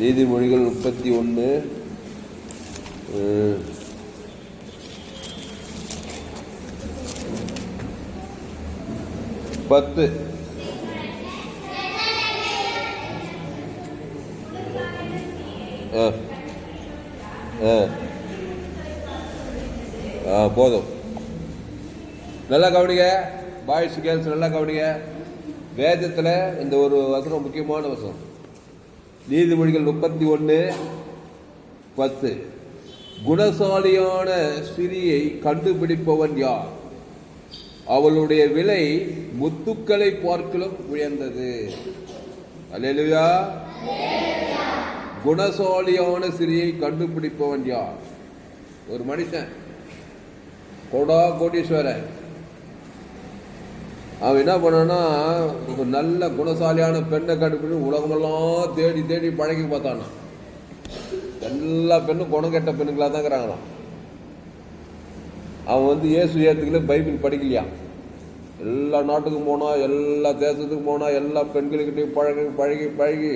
நீதிமொழிகள் 31 10. போதும். நல்லா கவனிங்க பாய்ஸ் கேர்ள்ஸ், நல்லா கவனிங்க. வேதத்தில் இந்த ஒரு வசனம் முக்கியமான வசனம். நீதிமொழிகள் 31:10. குணசாலியான ஸ்திரியை கண்டுபிடிப்பவன் யார்? அவளுடைய விலை முத்துக்களை பார்க்கலும் உயர்ந்தது. அல்லேலூயா. குணசாலியான ஸ்திரியை கண்டுபிடிப்பவன் யார்? ஒரு மனுஷன் கோடீஸ்வரன், அவன் என்ன பண்ணான்னா ஒரு நல்ல குணசாலியான பெண்ணை கண்டுபிடிச்சு உலகமெல்லாம் தேடி தேடி பழகி பார்த்தானா. எல்லா பெண்ணும் குணம் கெட்ட பெண்ணுங்களா தான் இருக்கிறாங்களாம். அவன் இயேசு ஏற்றுக்கல, பைபிள் படிக்கலையா. எல்லா நாட்டுக்கும் போனா, எல்லா தேசத்துக்கும் போனா, எல்லா பெண்களுக்கிட்டையும் பழகி பழகி பழகி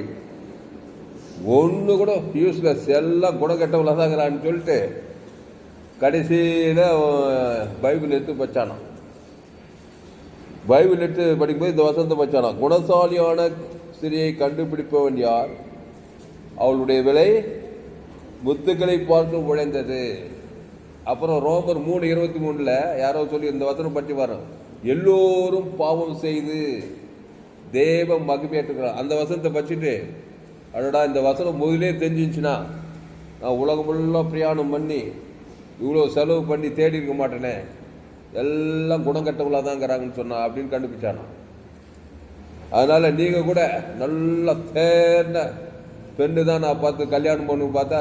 ஒன்று கூட யூஸ்லெஸ், எல்லாம் குணம் கெட்டவங்களா தான் இருக்கிறான்னு சொல்லிட்டு கடைசியில் பைபிள் எடுத்து வச்சானான். பைபிள் எடுத்து படிக்கும்போது இந்த வசனத்தை வச்சானா, குணசாலியான ஸ்திரியை கண்டுபிடிப்பவன் யார்? அவளுடைய விலை முத்துக்களை பார்த்து உழைந்தது. அப்புறம் ரோமர் 3:23 யாரோ சொல்லி இந்த வசனம் பற்றி வரும், எல்லோரும் பாவம் செய்து தேவ மகிமையேற்றுக்கிறார். அந்த வசனத்தை பற்றிட்டு அடடா, இந்த வசனம் முதலே தெரிஞ்சிச்சுன்னா நான் உலகம் ஃபுல்லாக பிரயாணம் பண்ணி இவ்வளோ செலவு பண்ணி தேடி இருக்க மாட்டேனே, எல்லாம் குணங்கட்டவங்களா தான் இருக்கிறாங்கன்னு சொன்னா அப்படின்னு கண்டுபிடிச்சானா. அதனால நீங்க கூட நல்ல தேர்ந்த பெண்ணு தான் நான் பார்த்து கல்யாணம் பண்ணு பார்த்தா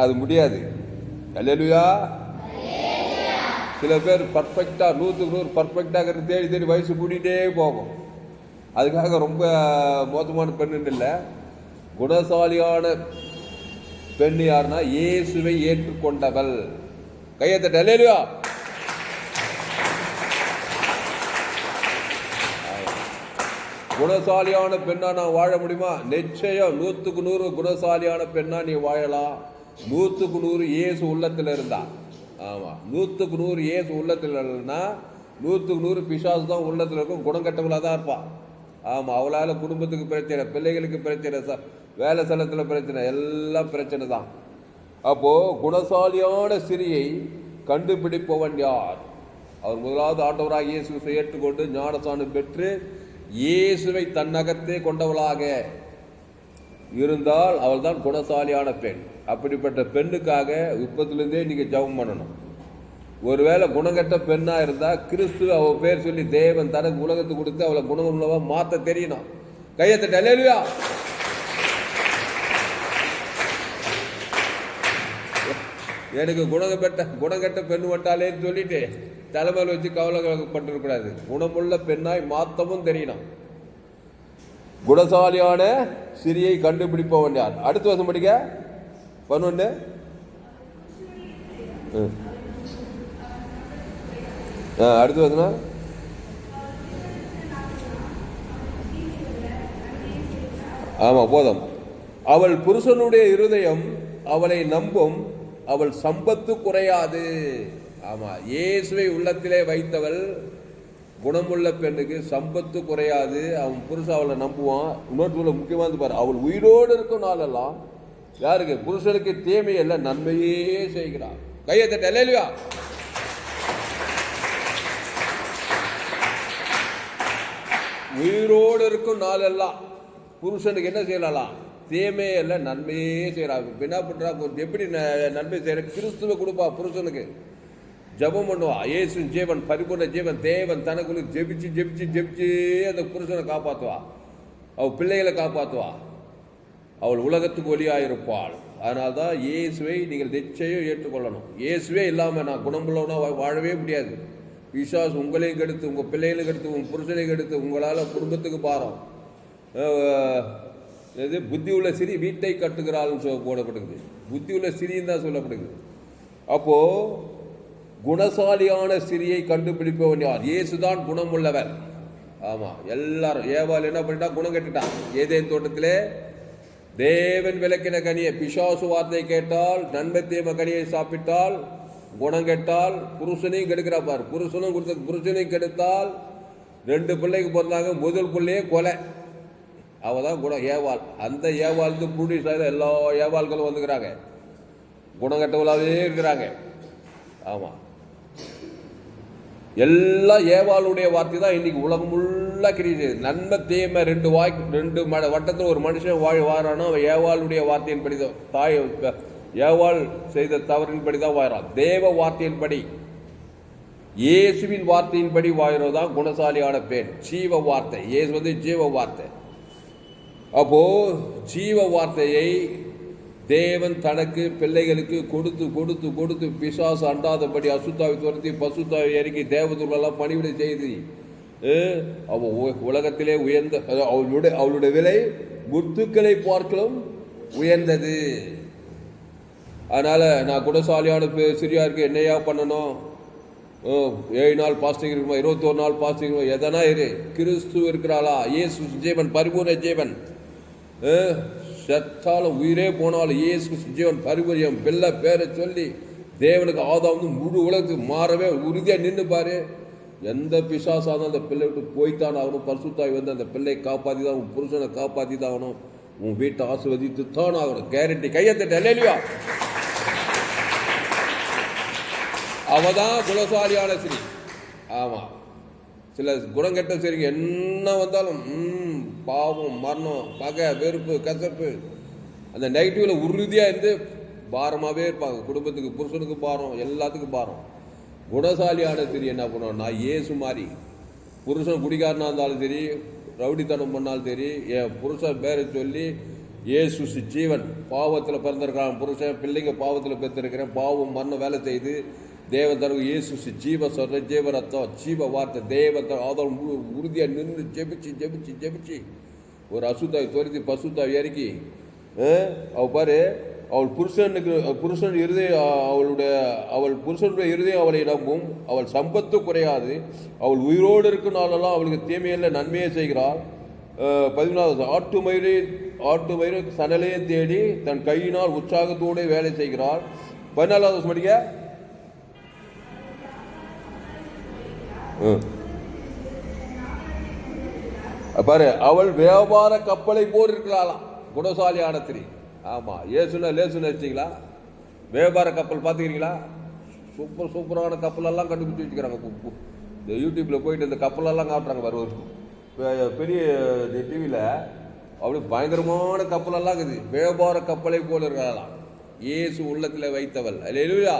அது முடியாது. அல்லேலூயா. சில பேர் பர்ஃபெக்டா 100% பர்ஃபெக்டாக தேடி தேடி வயசு கூட்டிகிட்டே போகும். அதுக்காக ரொம்ப மோசமான பெண்ணு இல்லை. குணசாலியான பெண் யாருன்னா இயேசுவை ஏற்றுக்கொண்டவள். கையை தட்ட. அல்லேலூயா. குணசாலியான பெண்ணா நான் வாழ முடியுமா? நிச்சயம் 100% குணசாலியான பெண்ணா நீ வாழலாம். 100% இயேசு உள்ளத்தில் இருந்தா. ஆமா, 100% இயேசு உள்ளத்தில் இல்லைன்னா 100% பிசாசு தான் உள்ளத்தில் இருக்கும். குணம் கட்டவங்களா தான் இருப்பான். ஆமா, அவளால் குடும்பத்துக்கு பிரச்சனை, பிள்ளைகளுக்கு பிரச்சனை, வேலை ஸ்தலத்தில் பிரச்சனை, எல்லாம் பிரச்சனை தான். அப்போ குணசாலியான ஸ்திரியை கண்டுபிடிப்பவன் யார்? அவர் முதலாவது ஆண்டவராக இயேசுவை ஏற்றுக்கொண்டு ஞானஸ்நானம் பெற்று இயேசுவை தன்னகத்தே கொண்டவளாக இருந்தால் அவள் தான் குணசாலியான பெண். அப்படிப்பட்ட பெண்ணுக்காக இப்பத்திலிருந்தே நீங்க ஜெபம் பண்ணணும். ஒருவேளை குணங்கட்ட பெண்ணா இருந்தா கிறிஸ்து அவ பேர் சொல்லி தேவன் தனக்கு உலகத்துக்கு கொடுத்து அவளை குணமுள்ளவா மாத்த தெரியணும். கையத்தட்ட. அல்லேலூயா. எனக்கு குணங்கட்ட பெண் வந்தாலேன்னு சொல்லிட்டு தலைமையில் வச்சு கவலைப்பட்டிருக்கூடாது. குணமுள்ள பெண்ணாய் மாத்தமும் தெரியணும். குணசாலியான ஸ்திரியை கண்டுபிடிப்பவன் யார்? அடுத்த வருஷம் படிக்க 11. அடுத்த வருஷம் ஆமா போதும். அவள் புருஷனுடைய இருதயம் அவளை நம்பும், அவள் சம்பத்து குறையாது. ஆமா, இயேசுவை உள்ளத்திலே வைத்தவள் குணமுள்ள பெண்ணுக்கு சம்பத்து குறையாது. அவன் புருஷன் அவளை நம்புவான். இன்னொரு முக்கியமானது பாரு, அவள் உயிரோடு இருக்கும் நாளெல்லாம் யாருக்கு? புருஷனுக்கு தீமையல்ல நன்மையே செய்கிறான். கையை தட்ட. அல்லேலூயா. உயிரோடு இருக்கும் நாளெல்லாம் புருஷனுக்கு என்ன செய்யலாம்? தீமையல்ல நன்மையே செய்யறாங்க. என்ன பண்றா? எப்படி நன்மை செய்யற? கிறிஸ்துவ கொடுப்பா புருஷனுக்கு. ஜபம் பண்ணுவா. இயேசு ஜீவன், பரிபூர்ண ஜீவன், தேவன் தனக்குள்ள ஜெபிச்சு ஜெபிச்சு ஜெபிச்சு அந்த புருஷனை காப்பாற்றுவா. அவள் பிள்ளைகளை காப்பாற்றுவா. அவள் உலகத்துக்கு ஒளியாயிருப்பாள். அதனால்தான் இயேசுவை நீங்கள் நிச்சயம் ஏற்றுக்கொள்ளணும். இயேசுவே இல்லாமல் நான் குணமுள்ளவனா வாழவே முடியாது. பிசாசு உங்களையும் கெடுத்து, உங்கள் பிள்ளைகளையும் கெடுத்து, உங்கள் புருஷனையும் கெடுத்து, உங்களால் குடும்பத்துக்கு பாரம். இது புத்தி உள்ள சிறி வீட்டை கட்டுகிறாள்னு போடப்படுது. புத்தி உள்ள சிறின்னு தான் சொல்லப்படுது. அப்போ குணசாலியான ஸ்திரியை கண்டுபிடிப்பவன் யார்? இயேசுதான் குணமுள்ளவர். ஆமா, எல்லாரும் ஏவாள் என்ன பண்ணிட்டா? குணம் கட்டுட்டான். ஏதேன் தோட்டத்திலே தேவன் விளக்கின கனியை, பிசாசு வார்த்தை கேட்டால், நன்மை தீமை கனியை சாப்பிட்டால் குணம் கெட்டால் புருஷனையும் கெடுக்கிறா பார். புருஷனும் கொடுத்த புருஷனையும் கெடுத்தால் 2 பிள்ளைக்கு பிறந்தாங்க, முதல் பிள்ளையே கொலை. அவதான் குணம் ஏவாள். அந்த ஏவாளுக்கு புடிசாக எல்லா ஏவாள்களும் வந்துக்கிறாங்க, குணம் கெட்டவளாவே இருக்கிறாங்க. ஆமா, எல்லா ஏவாளுடைய வார்த்தை தான் இன்னைக்கு உலகம் முள்ள கிரியை. நன்மை தீமை 2 வட்டத்தில் ஒரு மனுஷன் வாழறானோ அவன் ஏவாளுடைய வார்த்தையின்படி தான், தாய் ஏவாள் செய்த தவறின்படி தான் வாழறான். தேவ வார்த்தையின்படி, இயேசுவின் வார்த்தையின்படி வாழறதான் குணசாலியான பெண். ஜீவ வார்த்தை, இயேசு ஜீவ வார்த்தை. அப்போ ஜீவ வார்த்தையை தேவன் தனக்கு பிள்ளைகளுக்கு கொடுத்து கொடுத்து கொடுத்து பிசாசு அண்டாதபடி அசுத்தாவை துரத்தி பசுத்தாவை இறக்கி தேவதூரெல்லாம் பணிவிடை செய்து அவ உலகத்திலே உயர்ந்த அவளுடைய விலை முத்துக்களை பார்க்கலும் உயர்ந்தது. அதனால நான் குணசாலியான சிறியா இருக்கு, என்னையா பண்ணணும்? 7 நாள் பாஸ்டிங் இருக்குமா, 21 நாள் பாஸ்டிங் இருக்குமா, எதனா இரு. கிறிஸ்து இருக்கிறாளா? இயேசு ஜீவன், பரிபூர்ண ஜீவன். செத்தாலும் உயிரே போனாலும் இயேசு ஜீவன் பரிபூரியம். பிள்ளை பேரை சொல்லி தேவனுக்கு ஆதாம் முழு உலகத்துக்கு மாறவே உறுதியா நின்று பாரு. எந்த பிசாசாலும் அந்த பிள்ளை விட்டு போய்த்தான் ஆகணும். பரிசுத்தாய் வந்து அந்த பிள்ளை காப்பாற்றி தான், உன் புருஷனை காப்பாற்றி தான் ஆகணும், உன் வீட்டை ஆசீர்வதித்து தான் ஆகணும். கேரண்டி. கையத்தட்ட இல்லையா? அவதான் குணசாலியான ஸ்ரீ. ஆமா, சில குணங்கெட்ட சரிங்க என்ன வந்தாலும் பாவம், மரணம், பகை, வெறுப்பு, கசப்பு, அந்த நெகட்டிவ்ல உறுதியா இருந்து பாரமாவே இருப்பாங்க. குடும்பத்துக்கு, புருஷனுக்கு பாரம், எல்லாத்துக்கும் பாரம். குணசாலியான சரி என்ன பண்ணுவோம்னா, இயேசு மாதிரி புருஷன் குடிகாரனா இருந்தாலும் சரி, ரவுடித்தனம் பண்ணாலும் சரி, என் புருஷன் பேரை சொல்லி இயேசு ஜீவன், பாவத்தில் பிறந்திருக்கான் புருஷன், பிள்ளைங்க பாவத்தில் பெற்றிருக்கிறேன், பாவம் மரணம் வேலை செய்து தேவன் தனக்கு இயேசு ஜீவ சொல்ற ஜீவ ரத்தம், ஜீவ வார்த்தை, தேவத்தை ஆதரவு உறுதியா நின்று ஜெபிச்சு ஜெபிச்சு ஜெபிச்சு ஒரு அசுத்தாய் துரத்தி பசுத்தாய் இறக்கி அவ பாரு, அவள் புருஷன் இருதயம், அவள் புருஷனுடைய இருதயம் அவளை நம்பும், அவள் சம்பத்து குறையாது, அவள் உயிரோடு இருக்கும் நாளெல்லாம் அவளுக்கு தீமையில்லை நன்மையை செய்கிறாள். 14 ஆட்டு மயிறு சணலையே தேடி தன் கையினால் உற்சாகத்தோடு வேலை செய்கிறாள். 14 படிக்க பாரு, அவள் வியாபார கப்பலை போர் இருக்கிறாளாம். குணசாலியான ஸ்திரீ. ஆமா, ஏசுனா லேசுன்னு வச்சிங்களா? வியாபார கப்பல் பார்த்துக்கிறீங்களா? சூப்பரான கப்பல் எல்லாம் கண்டுபிடிச்சு வச்சுக்கிறாங்க. இந்த யூடியூப்ல போயிட்டு இந்த கப்பலெல்லாம் காட்டுறாங்க. வரும் பெரிய டிவியில அப்படி பயங்கரமான கப்பலெல்லாம் இருக்குது. வியாபார கப்பலை போல இருக்கலாம். இயேசு உள்ளத்துல வைத்தவள் அல்லேலூயா.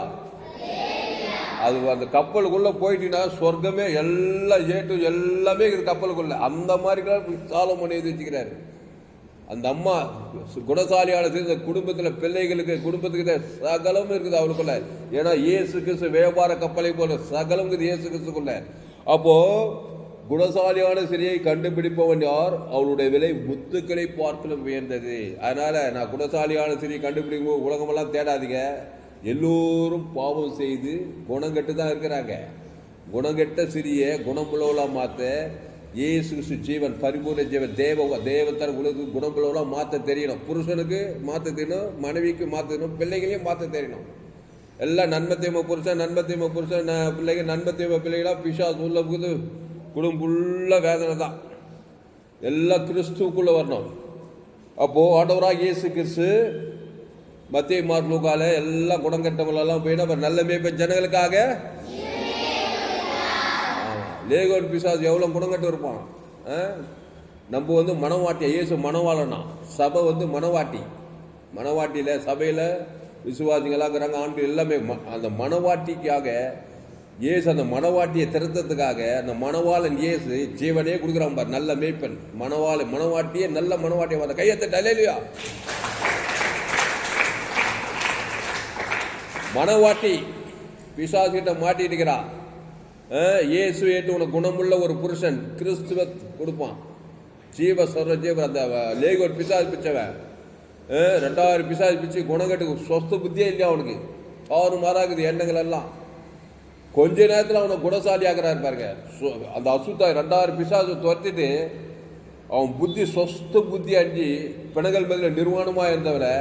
அது அந்த கப்பலுக்குள்ள போயிட்டீங்கன்னா சொர்க்கமே எல்லாம் ஏட்டு எல்லாமே இருக்குது கப்பலுக்குள்ள. அந்த மாதிரி சாலமோன் எழுதி வச்சுக்கிறாரு. அந்த அம்மா குணசாலியான இந்த குடும்பத்தில் பிள்ளைகளுக்கு, குடும்பத்துக்கு சகலம் இருக்குது அவளுக்குள்ள. ஏன்னா இயேசு கிறிஸ்து வியாபார கப்பலை போல சகலம் இருக்குது இயேசு கிறிஸ்துக்குள்ள. அப்போ குணசாலியான சிறியை கண்டுபிடிப்பவன் யார்? அவளுடைய விலை முத்துக்களை பார்க்கலும் உயர்ந்தது. அதனால நான் குணசாலியான சிறியை கண்டுபிடிக்கும் உலகமெல்லாம் தேடாதீங்க. எல்லோரும் பாவம் செய்து குணங்கெட்டு தான் இருக்கிறாங்க. குணங்கெட்ட சிறிய குணமுள்ளவளா மாற்ற இயேசு ஜீவன், பரிபூர்ண ஜீவன், தேவத்தர் உலகத்துக்கு குணமுள்ளவளா மாற்ற தெரியணும். புருஷனுக்கு மாற்ற தெரியணும், மனைவிக்கு மாற்ற தெரியணும், பிள்ளைகளையும் மாற்ற தெரியணும். எல்லாம் நன்மத்தேம புருஷன், நன்மத்தேம புருஷன், பிள்ளைங்க நன்மத்தேம பிள்ளைகளா பிசாசு உள்ள புகுது. குடும்பம் ஃபுல்லா வேதனை தான். எல்லாம் கிறிஸ்துக்குள்ள வரணும். அப்போ ஆண்டவராக இயேசு கிறிஸ்து மத்திய மார்க் லூக்கால எல்லாம் குணங்கெட்டவங்களெல்லாம் போயிட்டு நல்ல மேய்ப்ப ஜனங்களுக்காக. லேகோன் பிசாசு எவ்வளவு குணங்கட்டு இருப்பான். நம்ம வந்து மனவாட்டியா, இயேசு மனவாளனா, சபை வந்து மனவாட்டி. மனவாட்டியில சபையில விசுவாசிகளாகிறாங்க, ஆண்கள் எல்லாமே. அந்த மனவாட்டிக்காக இயேசு, அந்த மனவாட்டியை திருத்தத்துக்காக அந்த மனவாளன் இயேசு ஜீவனே கொடுக்குறான் பார். நல்ல மேய்ப்பன் மனவாட்டியே நல்ல மனவாட்டியை வந்த கையத்தை இல்லையா? மனவாட்டி பிசாசு கிட்ட மாட்டிட்டு இருக்கிறான். இயேசு ஏற்று உனக்கு குணமுள்ள ஒரு புருஷன் கிறிஸ்துவ கொடுப்பான். ஜீவ சொல்ற ஜீவ அந்த லேகோட் பிசாசு பிச்சவன் 2000 பிசாசு பிச்சு குணங்கட்டுக்கு சொஸ்த புத்தியே இல்லையா அவனுக்கு. ஆறு மாறாகுது எண்ணங்கள் எல்லாம். கொஞ்ச நேரத்தில் அவனை குணசாலி ஆகிறாரு பாருங்க. அந்த அசுத்தாய் 2000 பிசாசு துரத்திட்டு அவன் புத்தி சொஸ்த புத்தி அஞ்சு பிணங்கள் பதில் நிர்வாணமாக இருந்தவரை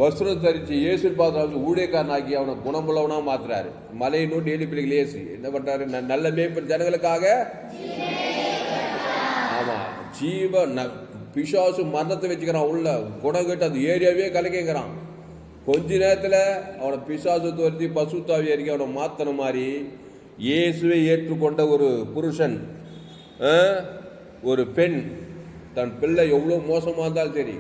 வஸ்திரம் தரிச்சு இயேசு பார்த்து ஊழியக்காரனாக்கி அவனை குணமுள்ளவனா மாத்துறாரு. மலையினும் டெய்லி பிள்ளைகள் இயேசு என்ன பண்றாரு? நல்ல மேய்ப்பன் ஜனங்களுக்காக. ஆமா, பிசாசு மரணத்தை வச்சுக்கிறான் உள்ள குணம் கேட்டு அந்த ஏரியாவே கலக்கிறான். கொஞ்ச நேரத்தில் அவனை பிசாசு துரத்தி பசுத்தாவி அறிக்கை அவனை மாத்தன மாதிரி இயேசுவை ஏற்றுக்கொண்ட ஒரு புருஷன், ஒரு பெண், தன் பிள்ளை எவ்வளோ மோசமாக இருந்தாலும் சரி,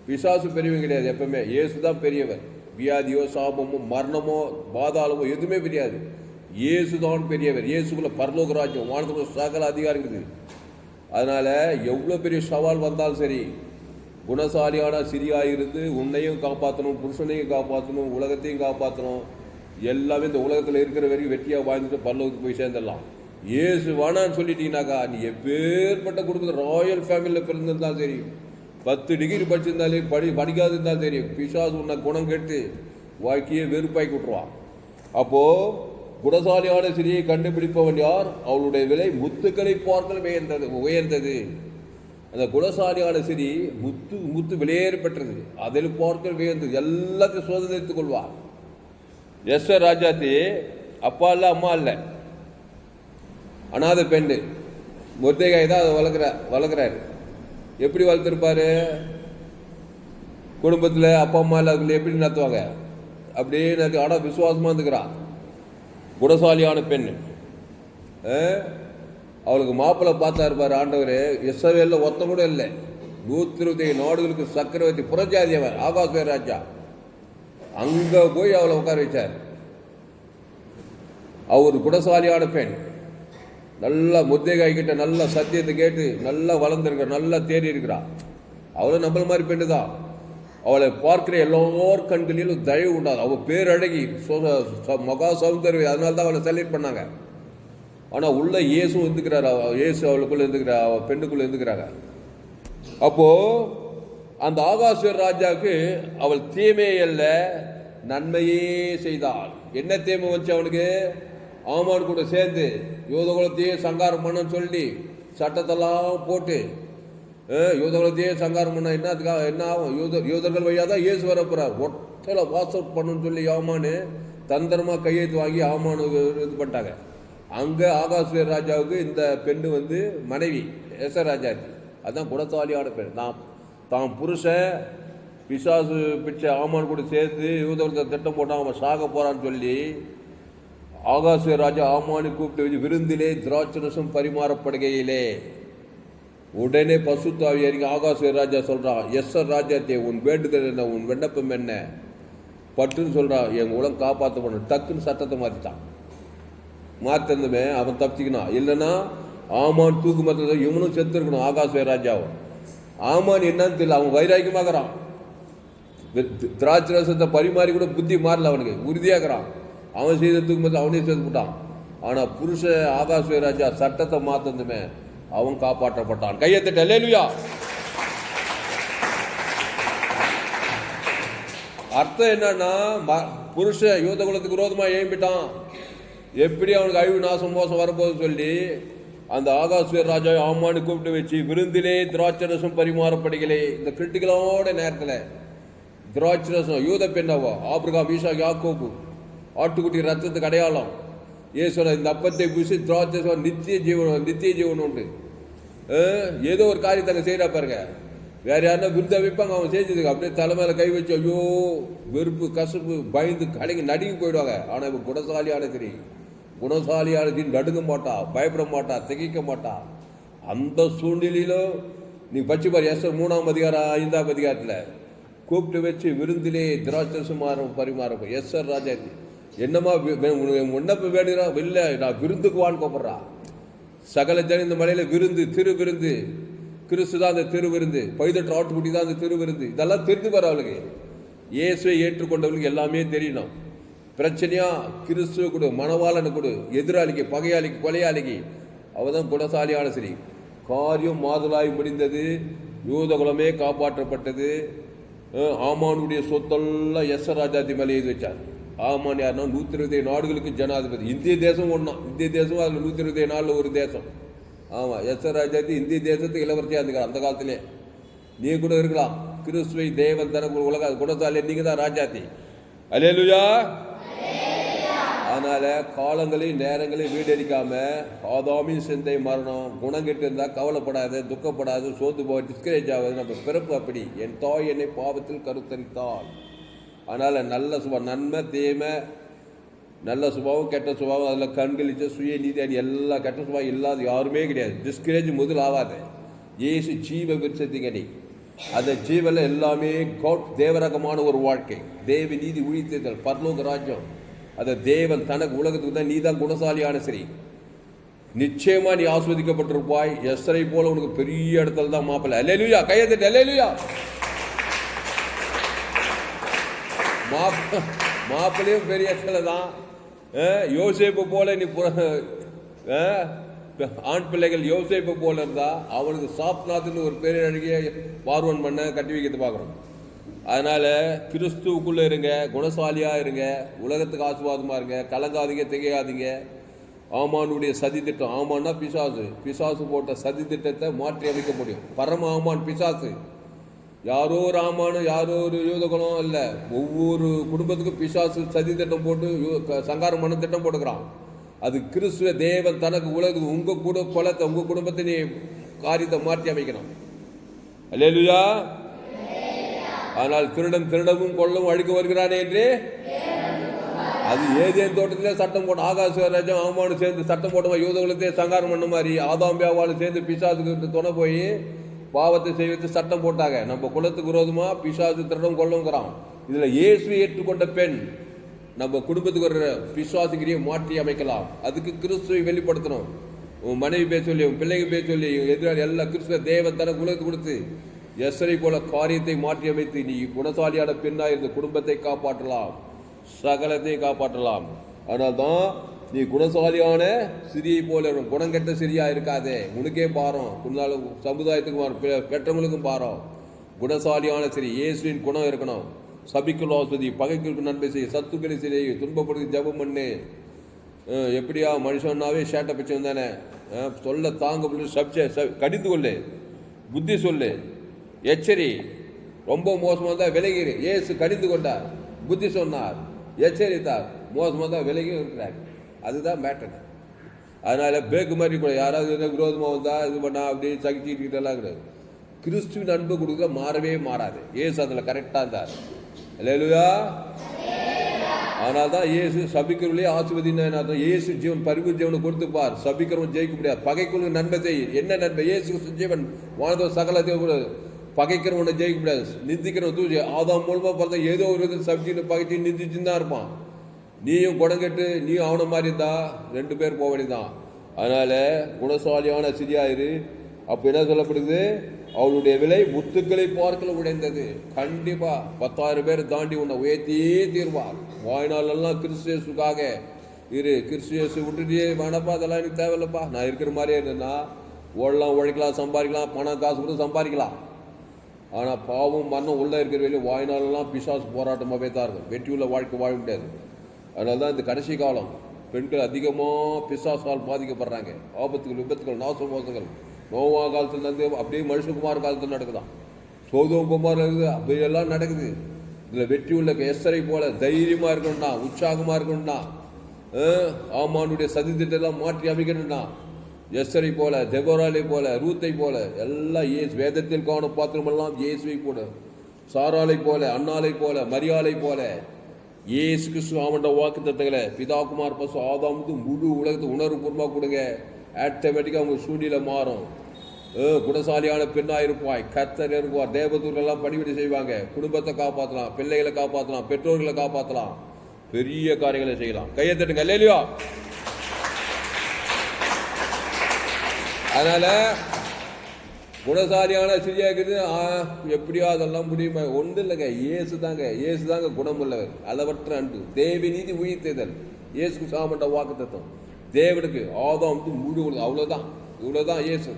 பிசாசு பெரியவன் கிடையாது. எப்பவுமே இயேசு தான் பெரியவர். வியாதியோ சாபமோ மரணமோ பாதாளமோ எதுவுமே பெரியாது. இயேசு தான் பெரியவர். இயேசுக்குள்ள பரலோக ராஜ்யம் வானத்துக்குள்ள சகல அதிகாரம் இருக்குது. அதனால எவ்வளோ பெரிய சவால் வந்தாலும் சரி, குணசாலியான சிறியாயிருந்து உன்னையும் காப்பாற்றணும், புருஷனையும் காப்பாற்றணும், உலகத்தையும் காப்பாற்றணும், எல்லாமே இந்த உலகத்தில் இருக்கிற வரைக்கும் வெற்றியாக வாழ்ந்துட்டு பரலோகத்துக்கு போய் சேர்ந்துடலாம். இயேசு வானான்னு சொல்லிட்டீங்கன்னாக்கா நீ எப்பேற்பட்ட குடும்பத்தில் ராயல் ஃபேமிலியில் பிறந்திருந்தாலும் சரி, 10 டிகிரி படிச்சிருந்தாலே படிக்காது இருந்தாலும் சரி, பிசாசு உன்னை குணம் கெட்டு வாழ்க்கையை வெறுப்பாக்கி விட்டுருவான். அப்போ குணசாலியான சிறியை கண்டுபிடிப்பவன் யார்? அவளுடைய விலை முத்துக்களை பார்க்கல் உயர்ந்தது. அந்த குணசாலியான சிறி முத்து விலையேற பெற்றது, அதில் பார்க்கல் உயர்ந்தது. எல்லாத்தையும் சோதனைத்துக் கொள்வார். எஸ்தர் ராஜாத்தி அப்பா இல்லை அம்மா இல்லை, அனாத பெண்ணு. மொர்தெகாய் தான் அதை வளர்க்குறாரு. எப்படி வளர்த்துருப்பாரு? குடும்பத்தில் அப்பா அம்மா இல்லாத எப்படி நடத்துவாங்க? அப்படியே ஆனால் விசுவாசமாக இருந்துக்கிறான். குணசாலியான பெண். அவளுக்கு மாப்பிள்ளை பார்த்தா இருப்பார் ஆண்டவர். இஸ்ரவேல்ல ஒருத்தன் கூட இல்லை. 127 நாடுகளுக்கு சக்கரவர்த்தி, புறஜாதியவர், ஆகாஷ் ராஜா. அங்க போய் அவளை உட்கார வச்சார். அவர் குணசாலியான பெண். நல்லா மொர்தெகாய் கிட்ட நல்ல சத்தியத்தை கேட்டு நல்லா வளர்ந்துருக்க, நல்லா தேறி இருக்கிறான். அவளும் நம்மள மாதிரி பெண்ணு தான். அவளை பார்க்கிற எல்லோர் கண்களிலும் தயவு உண்டாது. அவள் பேரழகி, மகா சௌந்தர்யம். அதனால தான் அவளை செலக்ட் பண்ணாங்க. ஆனால் உள்ள இயேசு இருந்துக்கிறார். இயேசு அவளுக்குள்ள இருந்துக்கிறார், அவள் பெண்ணுக்குள்ள இருந்துக்கிறாங்க. அப்போ அந்த ஆகாஸ்வர் ராஜாவுக்கு அவள் தீமையே அல்ல நன்மையே செய்தாள். என்ன தீமை வச்சு அவனுக்கு? ஆமான் கூட சேர்ந்து யூதகுலத்தையே சங்காரம் பண்ணன்னு சொல்லி சட்டத்தெல்லாம் போட்டு யூதகுலத்தையே சங்காரம் பண்ண என்னதுக்காக என்ன ஆகும்? யூதர்கள் வழியாக தான் இயேசு வர போறார். ஒட்டலை வாஸ் அவுட் பண்ணுன்னு சொல்லி ஆமானு தந்திரமா கையெழுத்து வாங்கி ஆமானு இது பண்ணிட்டாங்க. அங்கே ஆகாஸ்வர் ராஜாவுக்கு இந்த பெண்ணு மனைவி எஸ்தர் ராஜாக்கு. அதுதான் குணசாலியான பெண். தான் புருஷன் பிசாசு பிச்சை ஆமான் கூட சேர்த்து யூதகுலத்தை திட்டம் போட்டான், அவன் சாக போறான்னு சொல்லி ஆகாஸ்வர் ராஜா ஆமானு கூப்பிட்டு வச்சு விருந்திலே திராட்சரசம் பரிமாறப்படுகையிலே உடனே பசுத்தாவி அறிக்கை ஆகாஸ்வர் ராஜா சொல்றான், எஸ்தர் ராஜாத்தே உன் வேண்டுதல் என்ன, உன் விண்ணப்பம் என்ன? பட்டுன்னு சொல்றான், என் உலகம் காப்பாற்றப்படணும். டக்குன்னு சட்டத்தை மாற்றிட்டான். மாற்றிருந்தமே அவன் தப்பிச்சிக்கணும். இல்லைன்னா ஆமான் தூக்கு மாற்ற இவனும் செத்து இருக்கணும். ஆகாஸ்வர் ராஜாவும் ஆமான் என்னன்னு தெரியல, அவன் வைராக்கியமாகறான். திராட்சரசத்தை பரிமாறி கூட புத்தி மாறல, அவனுக்கு உறுதியாகிறான். அவன் செய்த தூக்கு மாற்ற அவனே சேர்த்து விட்டான். ஆனால் புருஷ ஆகாஸ்வர் ராஜா சட்டத்தை மாற்றிருந்தமே அவன் காப்பாற்றப்பட்டான். கையெழுத்து அல்லேலூயா. அர்த்தம் என்னன்னா, புருஷ யூதகுலத்துக்கு விரோதமா எழும்பிட்டான். எப்படி அவனுக்கு அழிவு நாசம் மோசம் வரப்போது சொல்லி அந்த ஆகாஸ்வர் ராஜா ஆமானு கூப்பிட்டு வச்சு விருந்திலே திராட்சரசம் பரிமாறப்படுகளே. இந்த கிரிட்டிக்கலோட நேரத்தில் திராட்சரசம் யூத பெண்ணாவோ ஆபிரகாம் ஈசாக் யாக்கோபு ஆட்டுக்குட்டி ரத்தத்துக்கு அடையாளம். ஏசுவ இந்த அப்பத்தை புசி திராட்சரசம் நித்திய ஜீவன் உண்டு. ஏதோ ஒரு காரியத்தை அங்கே செய்யறா பாருங்க. வேற யாருன்னா விருந்த வைப்பாங்க, அவன் செஞ்சதுக்கு அப்படியே தலைமையில கை வச்சு ஐயோ வெறுப்பு கசப்பு பயந்து கடைங்க நடுங்கி போயிடுவாங்க. ஆனால் இப்போ குணசாலியான நடுங்க மாட்டா, பயப்பட மாட்டா, திகைக்க மாட்டா. அந்த சூழ்நிலையிலும் நீ பச்சு பாரு. எஸ்தர் 3ஆம் அதிகாரம் 5ஆம் அதிகாரத்தில் கூப்பிட்டு வச்சு விருந்திலே திராட்சரசம் பரிமாறும். எஸ்தர் ராஜா என்னமா விண்ணப்ப வேணுறா? இல்லை நான் விருந்துக்கு வான்னு கூப்பிட்றா. சகல ஜன இந்த மலையில விருந்து, திரு விருந்து, கிறிஸ்து தான் அந்த திரு விருந்து, பைதற்ற ஆட்டுக்குட்டி தான் அந்த திரு விருந்து. இதெல்லாம் தெரிந்து வர அவளுக்கு. இயேசுவை ஏற்றுக்கொண்டவளுக்கு எல்லாமே தெரியணும். பிரச்சனையா கிறிஸ்துவ கொடு, மணவாளனு கொடு, எதிராளிக்கு, பகையாளிக்கு, கொலையாளிக்கு. அவதான் குணசாலியான சரி. காரியம் மாதுளாய் முடிந்தது. யூதகுலமே காப்பாற்றப்பட்டது. ஆமானுடைய சொத்தெல்லாம் எஸ்தர் ராஜாத்தி மேலே எழுதி வச்சார். ஆமான் யாருன்னா 127 நாடுகளுக்கு ஜனாதிபதி. இந்திய தேசம் ஒன்றா. இந்திய தேசம் அதில் 127 நாளில் ஒரு தேசம். ஆமா, எஸ்தர் ராஜாத்தி இந்திய தேசத்துக்கு இளவரசியா இருந்துக்கலாம் அந்த காலத்திலே. நீ கூட இருக்கலாம். கிறிஸ்துவை தேவன் தனக்கு உலக குணசாலி, நீங்க தான் ராஜாத்தி. அல்லேலூயா. அதனால காலங்களையும் நேரங்களையும் வீடடிக்காம ஆதாமின் சிந்தை மரணம் குணம் கெட்டு இருந்தா கவலைப்படாது, துக்கப்படாது, சோர்ந்து போக டிஸ்கரேஜ் ஆகாது. நம்ம பிறப்பு அப்படி. என் தாய் என்னை பாவத்தில் கருத்தரித்தாள். அதனால நல்ல சுபாவம், நன்மை தீமை, நல்ல சுபாவம் கெட்ட சுபாவம், அதில் கண்களிச்ச சுய நீதி அடி எல்லா கெட்ட சுபாவம் இல்லாத யாருமே கிடையாது. டிஸ்கரேஜ் முதல் ஆகாது. இயேசு ஜீவ விருட்சத்திங்கடி. அந்த ஜீவனில் எல்லாமே தேவரகமான ஒரு வாழ்க்கை, தேவ நீதி உழித்தல், பரலோக ராஜ்யம். அதை தேவன் தனக்கு உலகத்துக்கு தான். நீ தான் குணசாலியான சரி, நிச்சயமா நீ ஆஸ்வதிக்கப்பட்டிருப்பாய். எஸ்ரை போல உனக்கு பெரிய இடத்துல தான் மாப்பிள்ளை. அல்லேலூயா. கையை தட்டு. அல்லேலூயா. மாப்பிள்ளையும் பெரிய இடத்துல தான். யோசேப்பு போல நீ ஆண் பிள்ளைகள் யோசேப்பு போல இருந்தா அவனுக்கு சாப்நாத்னு ஒரு பெரிய அழகிய பார்வன் பண்ண கட்டி வைக்கிறது பார்க்குறோம். அதனால கிறிஸ்துவுக்குள்ள இருங்க, குணசாலியா இருங்க, உலகத்துக்கு ஆசீர்வாதமா இருங்க, கலங்காதீங்க, திகையாதீங்க. ஆமானுடைய சதி திட்டம், ஆமான்னா பிசாசு, பிசாசு போட்ட சதி திட்டத்தை மாற்றி அமைக்க முடியும். பரம ஆமான் பிசாசு. யாரோ ஒரு ஆமானு, யாரோ ஒரு யூதகுலம் இல்ல, ஒவ்வொரு குடும்பத்துக்கும் பிசாசு சதி திட்டம் போட்டு சங்காரம் பண்ண திட்டம் போட்டுக்கிறான். அது கிறிஸ்துவ தேவன் தனக்கு உலகத்துக்கு உங்க கூட குலத்தை, உங்க குடும்பத்தை நீ காரியத்தை மாற்றி அமைக்கணும். அல்லேலூயா. ஆனால் திருடன் திருடவும் கொள்ளவும் அழிக்க வருகிறானே என்று அது ஏதேன் தோட்டத்திலே சட்டம் போட்ட ஆகாசராஜம் ஆமானு சேர்ந்து சட்டம் போட்டவன் யூதகுலத்தையே சங்காரம் பண்ண மாதிரி ஆதாம்பியாவாலும் சேர்ந்து பிசாசுக்கு துணை போய் பாவத்தை செய்வது சட்டம் போட்டாங்க. நம்ம குலத்துக்கு விரோதமா பிசாசு திருடம் கொள்ளவுங்கிறான். இதுல இயேசு ஏற்றுக்கொண்ட பெண் நம்ம குடும்பத்துக்கு ஒரு பிசாசுகிரியை மாற்றி அமைக்கலாம். அதுக்கு கிறிஸ்துவை வெளிப்படுத்தணும். உன் மனைவி பேச சொல்லி, உன் பிள்ளைங்க பேச சொல்லி, எதிராளி எல்லா கிறிஸ்துவ தேவன் தனக்கு உலகத்து கொடுத்து எஸ்ரை போல காரியத்தை மாற்றி அமைத்து நீ குணசாலியான பெண்ணா இருந்த குடும்பத்தை காப்பாற்றலாம், சகலத்தையும் காப்பாற்றலாம். அதனால்தான் நீ குணசாலியான சிறியை போல குணங்கெட்ட சிறியா இருக்காதே. உனக்கே பாரம், சமுதாயத்துக்கு பாரம், பெற்றவங்களுக்கும் பாரம். குணசாலியான சிறி, இயேசுவின் குணம் இருக்கணும். சபிக்குள் ஆஸ்வதி, பகைக்கு நன்மை செய்ய, சத்துக்களை சிறிய துன்பப்படுத்தி ஜபம் பண்ணு. எப்படியா மனுஷன்னாவே சேட்டை பிச்சை தானே, சொல்ல தாங்க கடிந்து கொள்ளு, புத்தி சொல்லு, எச்சரி. ரொம்ப மோசமாக தான் விலகிரு. இயேசு கடிந்து கொண்டார், புத்தி சொன்னார், எச்சரித்தார். மோசமாக தான் விலகி இருக்கிறார். அதுதான் மேட்டர். அதனால பேக்கு மாதிரி கூட யாராவது விரோதமாக வந்தா இது பண்ணா அப்படி சகிச்சுக்கிட்டெல்லாம் கிடையாது. கிறிஸ்துவின் அன்பு கொடுக்க மாறவே மாறாது. இயேசு அதில் கரெக்டாக இருந்தார். அல்லேலூயா. அதனால்தான் இயேசு சபிக்கிறவர்களே ஆசீர்வதினா, இயேசு ஜீவன் பரிவு ஜீவனை கொடுத்துப்பார். சபிக்கிறவன் ஜெயிக்க முடியாது. பகைக்குள்ள நன்மை செய். என்ன நன்மை? இயேசு ஜீவன் வாழ்ந்த சகல தேவ. பகைக்கிறவனை ஜெயிக்க முடியாது. நிந்திக்கிறவன் தூசி. ஆதாம் மூலமா பார்த்தா ஏதோ ஒரு விதத்தில் சபிச்சு பகைச்சு நிந்திச்சுன்னு தான் இருப்பான். நீயும் குடங்கெட்டு நீயும் அவனை மாதிரி இருந்தா 2 பேர் போக வேண்டியதான். அதனால குணசாலியான சிறியாயிரு. அப்ப என்ன சொல்லப்படுது? அவளுடைய விலை முத்துக்களை பார்க்கல உடைந்தது. கண்டிப்பா 10,000 பேர் தாண்டி உன்னை உயர்த்தியே தீர்வார். வாழ்நாளெல்லாம் கிறிஸ்துவுக்காக இரு. கிறிஸ்துவை விட்டுட்டே வேணப்பா, அதெல்லாம் எனக்கு தேவையில்லப்பா, நான் இருக்கிற மாதிரியே இருந்தேன்னா ஓடலாம், உழைக்கலாம், சம்பாதிக்கலாம், பணம் காசு கூட சம்பாதிக்கலாம். ஆனால் பாவம் மரணம் உள்ள இருக்கிற வேலையும் வாழ்நாளெல்லாம் பிசாசு போராட்டமாகவே தான் இருக்கும். வெற்றியுள்ள வாழ்க்கை வாழ முடியாது. அதனால தான் இந்த கடைசி காலம் பெண்கள் அதிகமாக பிசாசால் பாதிக்கப்படுறாங்க. ஆபத்துகள், விபத்துகள், நாசமோசங்கள் நோவா காலத்துலேருந்து அப்படியே மனுஷகுமார் காலத்தில் நடக்குதான். சோதோம் குமார் இருக்குது, அப்படியெல்லாம் நடக்குது. இதில் வெற்றி உள்ள எஸ்தரை போல தைரியமாக இருக்கணும்னா, உற்சாகமாக இருக்கணும்னா, ஆமானுடைய சதி திட்டெல்லாம் மாற்றி அமைக்கணும்னா, எஸ்தரை போல, தெபோராலை போல, ரூத்தை போல எல்லாம் இயேசு வேதத்தில் காணும் பாத்திரமெல்லாம் இயேசுவை போல, சாராலை போல, அண்ணாலை போல, மரியாதை போல இயேசு கிறிஸ்து ஆமண்ட வாக்கு தத்தங்களை பிதாகுமார் பசு ஆதாமுக்கு முழு உலகத்தை உணர்வு பூர்வமாக கொடுங்க. ஆட்டோமேட்டிக்காக அவங்க சூழ்நிலை மாறும். குணசாலியான பெண்ணாக இருப்பாய். கர்த்தர் இருப்பார். தேவதூர்களெல்லாம் பணிவிடை செய்வாங்க. குடும்பத்தை காப்பாற்றலாம், பிள்ளைகளை காப்பாற்றலாம், பெற்றோர்களை காப்பாற்றலாம், பெரிய காரியங்களை செய்யலாம். கையை தட்டுங்க. அல்லேலூயா. அதனால குணசாலியான சிறியா இருக்குது. எப்படியோ அதெல்லாம் முடியுமா? ஒன்றும் இல்லைங்க. இயேசு தாங்க குணம் உள்ளவர். அளவற்ற அன்பு, தேவ நீதி உயிர்த்தேதல், இயேசுக்கு சாமண்ட வாக்கு தத்துவம், தேவனுக்கு ஆதாம் முழு, அவ்வளோதான். இவ்வளோதான் இயேசு.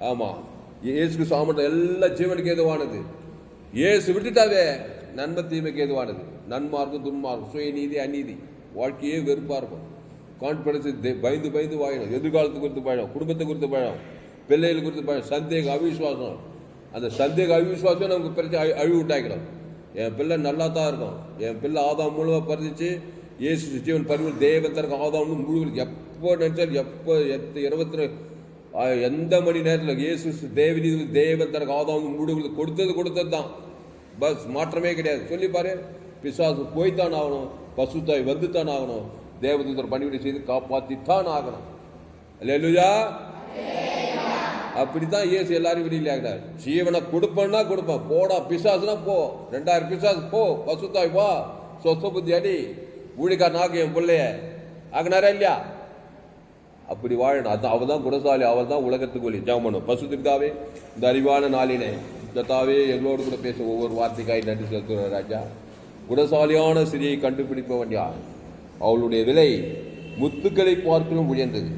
ஆமாம், இயேசுக்கு சாமண்ட எல்லா ஜீவனுக்கு ஏதுவானது. இயேசு விட்டுட்டாவே நன்மை தீமைக்கு ஏதுவானது. நன்மார்க்கும் துன்மார்க்கும், சுய நீதி அநீதி, வாழ்க்கையே வெறுப்பாக இருக்கும். கான்ஃபிடன்ஸ் பயந்து பயந்து வாழணும். எதிர்காலத்து குறித்து பயணம், குடும்பத்தை குறித்து பயணம், பிள்ளைகள் குறித்து பயணம். சந்தேகம், அவிசுவாசம், அந்த சந்தேக அவிசுவாசம் நமக்கு பிரச்சனை அழிவு விட்டாக்கிறோம். என் பிள்ளை நல்லா தான் இருக்கும், என் பிள்ளை ஆதாம் மூலமாக பறிச்சு இயேசு ஜீவன் பரிவு தேவன் தனக்கு ஆதாம் முழு எப்போ நினைச்சாலும் எப்போ 22 எந்த மணி நேரத்தில் இயேசு தேவனி தேவன் தனக்கு ஆதாம் முழு கொடுத்தது தான். பஸ் மாற்றமே கிடையாது. சொல்லி பாரு, பிசாசு போய்த்தான் ஆகணும், பசுத்தாய் வந்துத்தான் ஆகணும், தேவதூதர் பணிவிடை செய்து காப்பாற்றித்தான் ஆகணும். அல்லேலூயா. அப்படித்தான் இயேசு எல்லாரும் வெளியில ஆகிறார். ஜீவனை கொடுப்பேன்னா கொடுப்பேன், போடா பிசாசுனா போ, 2000 பிசாசு போ, பசுத்தாய் வா, சொச புத்தி அடி, ஊழிக்காரன் ஆகு என் பிள்ளைய ஆகினாரா இல்லையா? அப்படி வாழணும். அது அவள் தான் குணசாலி, அவள் தான் உலகத்துக்கு ஒளி. ஜெபம் பண்ணும். பசுத்தாவே, இந்த அறிவான நாளினே தாவே எங்களோடு கூட பேச ஒவ்வொரு வார்த்தைக்காய் நன்றி செலுத்துகிற ராஜா. குணசாலியான சிறியை கண்டுபிடிப்பவன் யார்? அவளுடைய விலை முத்துக்களை பார்க்கலும் உயர்ந்தது.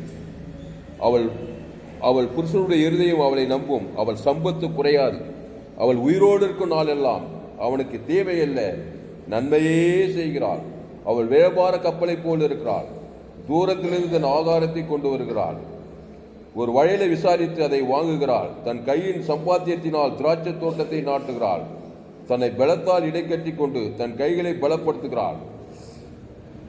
அவள் புருஷனுடைய இருதயம் அவளை நம்பும். அவள் சம்பத்து குறையாது. அவள் உயிரோடு இருக்கும் நாளெல்லாம் அவனுக்கு தேவையல்ல, நன்மையே செய்கிறாள். அவள் வியாபார கப்பலை போல் இருக்கிறாள். தூரத்திலிருந்து தன் ஆதாரத்தை கொண்டு வருகிறாள். ஒரு வயலை விசாரித்து அதை வாங்குகிறாள். தன் கையின் சம்பாத்தியத்தினால் திராட்சை தோட்டத்தை நாட்டுகிறாள். தன்னை பலத்தால் இடைக்கட்டி கொண்டு தன் கைகளை பலப்படுத்துகிறாள்.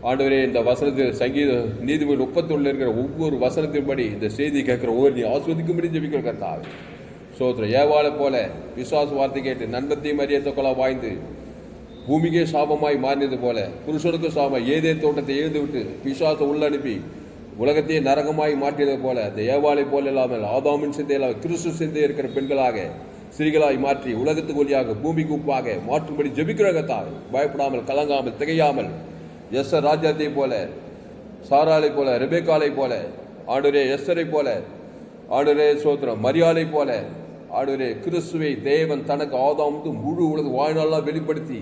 ஆண்டவரே, இந்த வசனத்தில் சங்கீத நீதிமொழி 31 இருக்கிற ஒவ்வொரு வசனத்தின்படி இந்த செய்தி கேட்கிற ஒவ்வொரு நீ ஆஸ்வதிக்கும்படி ஜெபிக்கிற கர்த்தாவே சோத்திரம். ஏவாளை போல விசுவாச வார்த்தை கேட்டு நன்மத்தையும் அறியத்த கொலை வாய்ந்து பூமிக்கே சாபமாய் மாறினது போல புருஷனுக்கு சாபம் ஏதேன் தோட்டத்தை எழுந்து விட்டு பிசாசை உள்ள அனுப்பி உலகத்தையே நரகமாய் மாற்றியது போல இந்த ஏவாளை போல இல்லாமல் ஆதாமின் சிந்தையில் கிறிஸ்து சிந்தை இருக்கிற பெண்களாக ஸ்திரீகளாய் மாற்றி உலகத்துக்கு ஒளியாக பூமிக்கு உப்பாக மாற்றும்படி ஜெபிக்கிற கர்த்தாவே, பயப்படாமல் கலங்காமல் திகையாமல் எஸ்ஸர் ராஜ்யத்தை போல, சாராளை போல, ரெபேக்காலை போல, ஆண்டவரே எஸ்ஸரை போல, ஆண்டவரே சோத்திரம் மரியாதை போல, ஆண்டவரே கிறிஸ்துவை தேவன் தனக்கு ஆதாமுக்கு முழு உலக வாழ்நாளெல்லாம் வெளிப்படுத்தி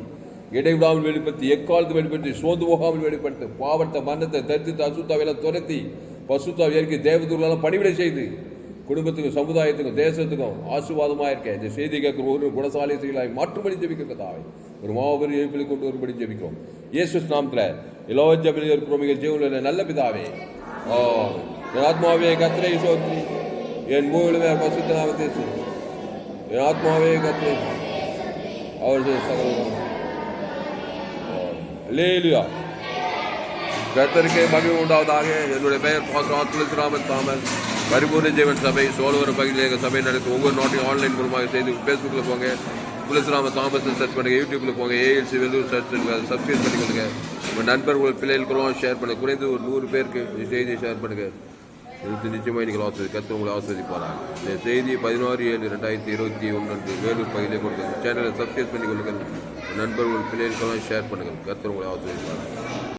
இடைவிடாமல் வெளிப்படுத்தி எக்காலத்து வெளிப்படுத்தி சோர்ந்து போகாமல் வெளிப்படுத்தி பாவத்தை மரணத்தை தரித்து அசுத்தாவையெல்லாம் துரத்தி பசுத்தாவை இயற்கை தேவதூர்களெல்லாம் பணிவிடை செய்து குடும்பத்துக்கும் சமுதாயத்துக்கும் தேசத்துக்கும் ஆசீர்வாதமாக இருக்க இந்த செய்தி கேட்கிற ஒரு குணசாலை செயலாய் மாற்றும்படி ஜெபிக்கிற தாவை ஒரு மாபெரும் எழுப்பிலை கொண்டு வரும்படி ஜெபிக்கிறோம். இயேசு நாமத்தில் எல்லா ஜெபிலும் இருக்கிறோம் ஜீவனில் நல்ல பிதாவே. என் ஆத்மாவே கர்த்தரை சோதரி, என் மூவிலுமே பசுத்த நாமத்தை என் ஆத்மாவே கர்த்தரை அவருடைய சகல அல்லேலூயா. கர்த்தருக்கே மகிமை உண்டாவதாக. என்னுடைய பெயர் பாஸ்டர் துளசிராமன் தாமல். பரிபூர்ண ஜீவன் சபை சோழவரம் பகுதியில் எங்கள் சபை நடக்கும். ஒவ்வொரு நாட்டையும் ஆன்லைன் மூலமாக செய்து ஃபேஸ்புக்கில் போங்க, துளசிராமன் தாமஸ் சர்ச் பண்ணுங்கள். யூடியூப்பில் போங்க, ஏஎல்சி வெள்ளூர் சர்ச் பண்ணுங்கள், சப்ஸ்கிரைப் பண்ணிக்கொள்ளுங்க. உங்கள் நண்பர்கள் பிள்ளைகளுக்கெல்லாம் ஷேர் பண்ணுங்கள். குறைந்து ஒரு 100 பேருக்கு இந்த செய்தியை ஷேர் பண்ணுங்கள். இது நிச்சயமாக நீங்கள் கர்த்தர் உங்களை ஆஸ்வதிப்பார்கள். இந்த செய்தி 16/7/2021 வேலூர் பகுதியில் கொடுங்க. சேனலை சப்ஸ்கிரைப் பண்ணிக்கொள்ளுங்கள். நண்பர்கள் பிள்ளைகளுக்கெல்லாம் ஷேர் பண்ணுங்கள். கர்த்தர் உங்களை ஆஸ்வதிப்பார்கள்.